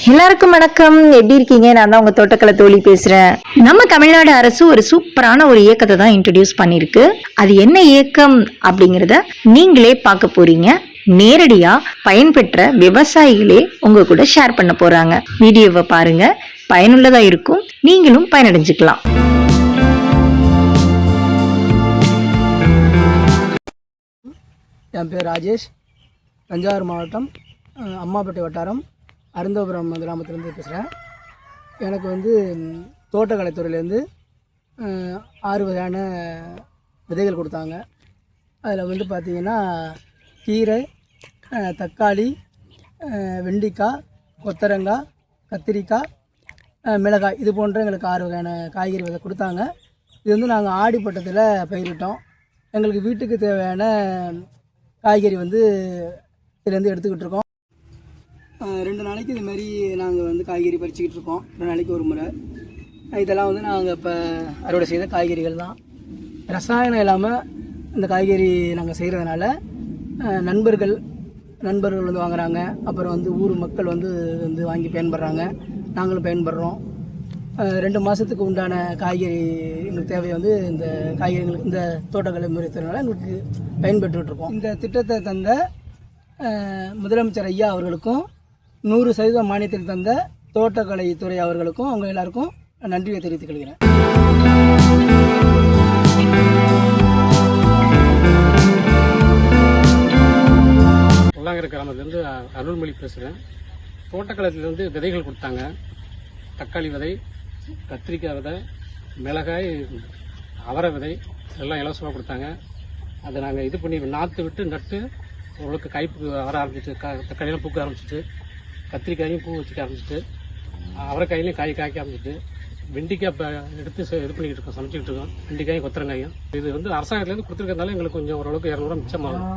எல்லாருக்கும் வணக்கம். எப்படி இருக்கீங்க? நான் தான் உங்க தோட்டக்கலை தோழி பேசுறேன். நம்ம தமிழ்நாடு அரசு ஒரு சூப்பரான ஒரு இயக்கத்தை தான் இன்ட்ரடியூஸ் பண்ணிருக்கு. அது என்ன இயக்கம் அப்படிங்கறத நீங்களே பார்க்க போறீங்க. நேரடியா பயன்பெற்ற விவசாயிகளே உங்க கூட ஷேர் பண்ண போறாங்க. வீடியோவை பாருங்க, பயனுள்ளதா இருக்கும். நீங்களும் பயனடைஞ்சுக்கலாம். என் பேர் ராஜேஷ், தஞ்சாவூர் மாவட்டம் அம்மாப்பேட்டை வட்டாரம் அருந்தோபுரம் கிராமத்துலேருந்து பேசுகிறேன். எனக்கு தோட்டக்கலைத்துறையிலேருந்து 6 வகையான விதைகள் கொடுத்தாங்க. அதில் பார்த்திங்கன்னா கீரை, தக்காளி, வெண்டிக்காய், கொத்தரங்காய், கத்திரிக்காய், மிளகாய், இது போன்ற எங்களுக்கு 6 வகையான காய்கறி விதை கொடுத்தாங்க. இது நாங்கள் ஆடிப்பட்டத்தில் பயிரிட்டோம். எங்களுக்கு வீட்டுக்கு தேவையான காய்கறி இதுலேருந்து எடுத்துக்கிட்டு இருக்கோம். 2 நாளைக்கு இதுமாரி நாங்கள் காய்கறி பறிச்சுக்கிட்டு இருக்கோம். 2 நாளைக்கு ஒரு முறை. இதெல்லாம் நாங்கள் இப்போ அறுவடை செய்த காய்கறிகள் தான். ரசாயனம் இல்லாமல் இந்த காய்கறி நாங்கள் செய்கிறதுனால நண்பர்கள் வாங்குகிறாங்க. அப்புறம் ஊர் மக்கள் வாங்கி பயன்படுறாங்க. நாங்களும் பயன்படுறோம். 2 மாதத்துக்கு உண்டான காய்கறி எங்களுக்கு தேவை இந்த காய்கறிகளுக்கு இந்த தோட்டக்கலை முறைத்தினால எங்களுக்கு பயன்பெற்றுட்ருக்கோம். இந்த திட்டத்தை தந்த முதலமைச்சர் ஐயா அவர்களுக்கும் 100% மானியத்தில் தந்த தோட்டக்கலைத்துறை அவர்களுக்கும் அவங்க எல்லாருக்கும் நன்றியை தெரிவித்துக் கொள்கிறேன். உள்ளாங்கரை கிராமத்துலேருந்து அருள்மொழி பேசுகிறேன். தோட்டக்கலையிலேருந்து விதைகள் கொடுத்தாங்க. தக்காளி விதை, கத்திரிக்காய் விதை, மிளகாய், அவரை விதை எல்லாம் இலவசமாக கொடுத்தாங்க. அதை நாங்கள் இது பண்ணி நாற்று விட்டு நட்டு ஓரளவுக்கு காய்ப்பு வர ஆரம்பிச்சிட்டு, தக்காளியெல்லாம் பூக்க ஆரம்பிச்சிட்டு, கத்திரிக்காயும் பூ வச்சுக்க ஆரம்பிச்சிட்டு, அவரைக்காயிலையும் காய் காய்க்க ஆரம்பிச்சிட்டு, வெண்டிக்காய் இப்போ எடுத்து இது பண்ணிக்கிட்டு இருக்கோம், சமைச்சிக்கிட்டு இருக்கோம். வெண்டிக்காயும் கொத்தரங்காயும் இது அரசாங்கத்துலேருந்து கொடுத்துருக்கறதுனால எங்களுக்கு கொஞ்சம் ஓரளவுக்கு 200 ரூபா மிச்சமாகும்.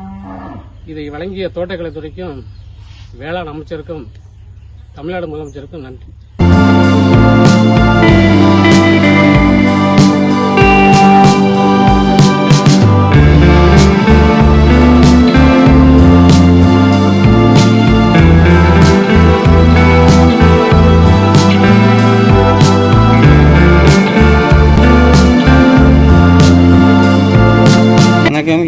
இதை வழங்கிய தோட்டக்கலைத்துறைக்கும் வேளாண் அமைச்சருக்கும் தமிழ்நாடு முதலமைச்சருக்கும் நன்றி.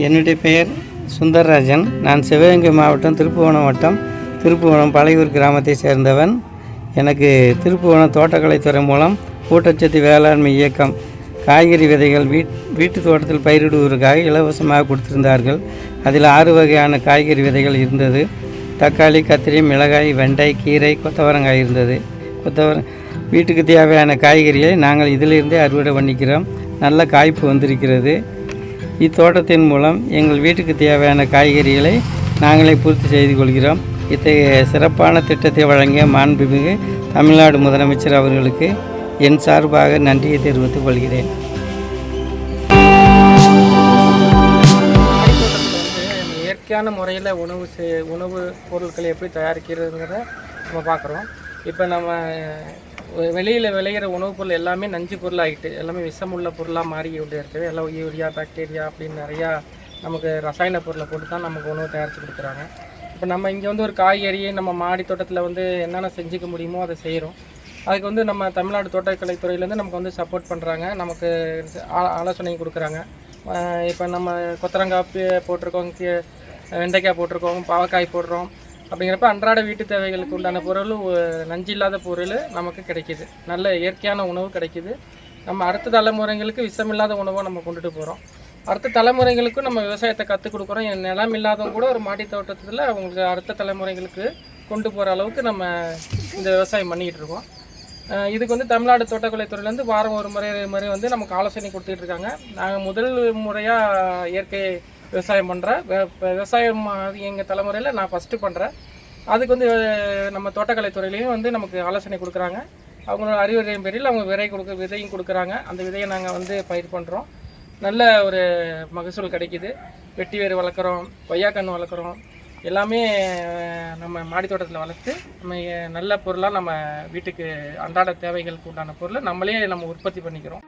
என்னுடைய பெயர் சுந்தரராஜன். நான் சிவகங்கை மாவட்டம் திருப்புவனம் வட்டம் திருப்புவனம் பழையூர் கிராமத்தை சேர்ந்தவன். எனக்கு திருப்புவனம் தோட்டக்கலைத்துறை மூலம் ஊட்டச்சத்து வேளாண்மை இயக்கம் காய்கறி விதைகள் வீட்டு தோட்டத்தில் பயிரிடுவதற்காக இலவசமாக கொடுத்திருந்தார்கள். அதில் 6 வகையான காய்கறி விதைகள் இருந்தது. தக்காளி, கத்திரி, மிளகாய், வெண்டை, கீரை, கொத்தவரங்காய் இருந்தது. வீட்டுக்கு தேவையான காய்கறிகளை நாங்கள் இதிலிருந்தே அறுவடை பண்ணிக்கிறோம். நல்ல காய்ப்பு வந்திருக்கிறது. இத்தோட்டத்தின் மூலம் எங்கள் வீட்டுக்கு தேவையான காய்கறிகளை நாங்களே பூர்த்தி செய்து கொள்கிறோம். இத்தகைய சிறப்பான திட்டத்தை வழங்கிய மாண்புமிகு தமிழ்நாடு முதலமைச்சர் அவர்களுக்கு என் சார்பாக நன்றியை தெரிவித்துக் கொள்கிறேன். இயற்கையான முறையில் உணவு பொருட்களை எப்படி தயாரிக்கிறதுங்கிறத நம்ம பார்க்குறோம். இப்போ நம்ம வெளியில் விளையிற உணவுப் பொருள் எல்லாமே நஞ்சு பொருள் ஆகிட்டு, எல்லாமே விஷமுள்ள பொருளாக மாறி கொண்டு இருக்குது. எல்லாம் யூரியா, பாக்டீரியா அப்படின்னு நிறையா நமக்கு ரசாயன பொருளை போட்டு தான் நமக்கு உணவு தயாரித்து கொடுக்குறாங்க. இப்போ நம்ம இங்கே ஒரு காய்கறியை நம்ம மாடி தோட்டத்தில் என்னென்ன செஞ்சுக்க முடியுமோ அதை செய்கிறோம். அதுக்கு நம்ம தமிழ்நாடு தோட்டக்கலைத்துறையிலேருந்து நமக்கு சப்போர்ட் பண்ணுறாங்க, நமக்கு ஆலோசனை கொடுக்குறாங்க. இப்போ நம்ம கொத்தரங்காய் போட்டிருக்கோம், வெண்டைக்காய் போட்டிருக்கோம், பாவக்காய் போடுறோம். அப்படிங்கிறப்ப அன்றாட வீட்டு தேவைகளுக்கு உண்டான பொருள், நஞ்சு இல்லாத பொருள் நமக்கு கிடைக்கிது. நல்ல இயற்கையான உணவு கிடைக்கிது. நம்ம அடுத்த தலைமுறைகளுக்கு விஷமில்லாத உணவை நம்ம கொண்டுட்டு போகிறோம். அடுத்த தலைமுறைகளுக்கும் நம்ம விவசாயத்தை கற்றுக் கொடுக்குறோம். நிலம் இல்லாதவங்க கூட ஒரு மாடி தோட்டத்தில் அவங்களுக்கு அடுத்த தலைமுறைகளுக்கு கொண்டு போகிற அளவுக்கு நம்ம இந்த விவசாயம் பண்ணிக்கிட்டு இருக்கோம். இதுக்கு தமிழ்நாடு தோட்டக்கலைத்துறையிலேருந்து வாரம் ஒரு முறை நமக்கு ஆலோசனை கொடுத்துட்டு இருக்காங்க. நாங்கள் முதல் முறையாக இயற்கை விவசாயம் பண்ணுறேன். விவசாயம் எங்கள் தலைமுறையில் நான் ஃபஸ்ட்டு பண்ணுறேன். அதுக்கு நம்ம தோட்டக்கலைத்துறையிலையும் நமக்கு ஆலோசனை கொடுக்குறாங்க. அவங்களோட அறிவுரையின் பேரில் அவங்க விதையும் கொடுக்குறாங்க. அந்த விதையை நாங்கள் பயிர் பண்ணுறோம். நல்ல ஒரு மகசூல் கிடைக்கிது. வெட்டி வேறு வளர்க்குறோம், கொய்யாக்கன்று வளர்க்குறோம். எல்லாமே நம்ம மாடி தோட்டத்தில் வளர்த்து நம்ம நல்ல பொருளாக நம்ம வீட்டுக்கு அன்றாட தேவைகளுக்கு உண்டான பொருளை நம்மளே உற்பத்தி பண்ணிக்கிறோம்.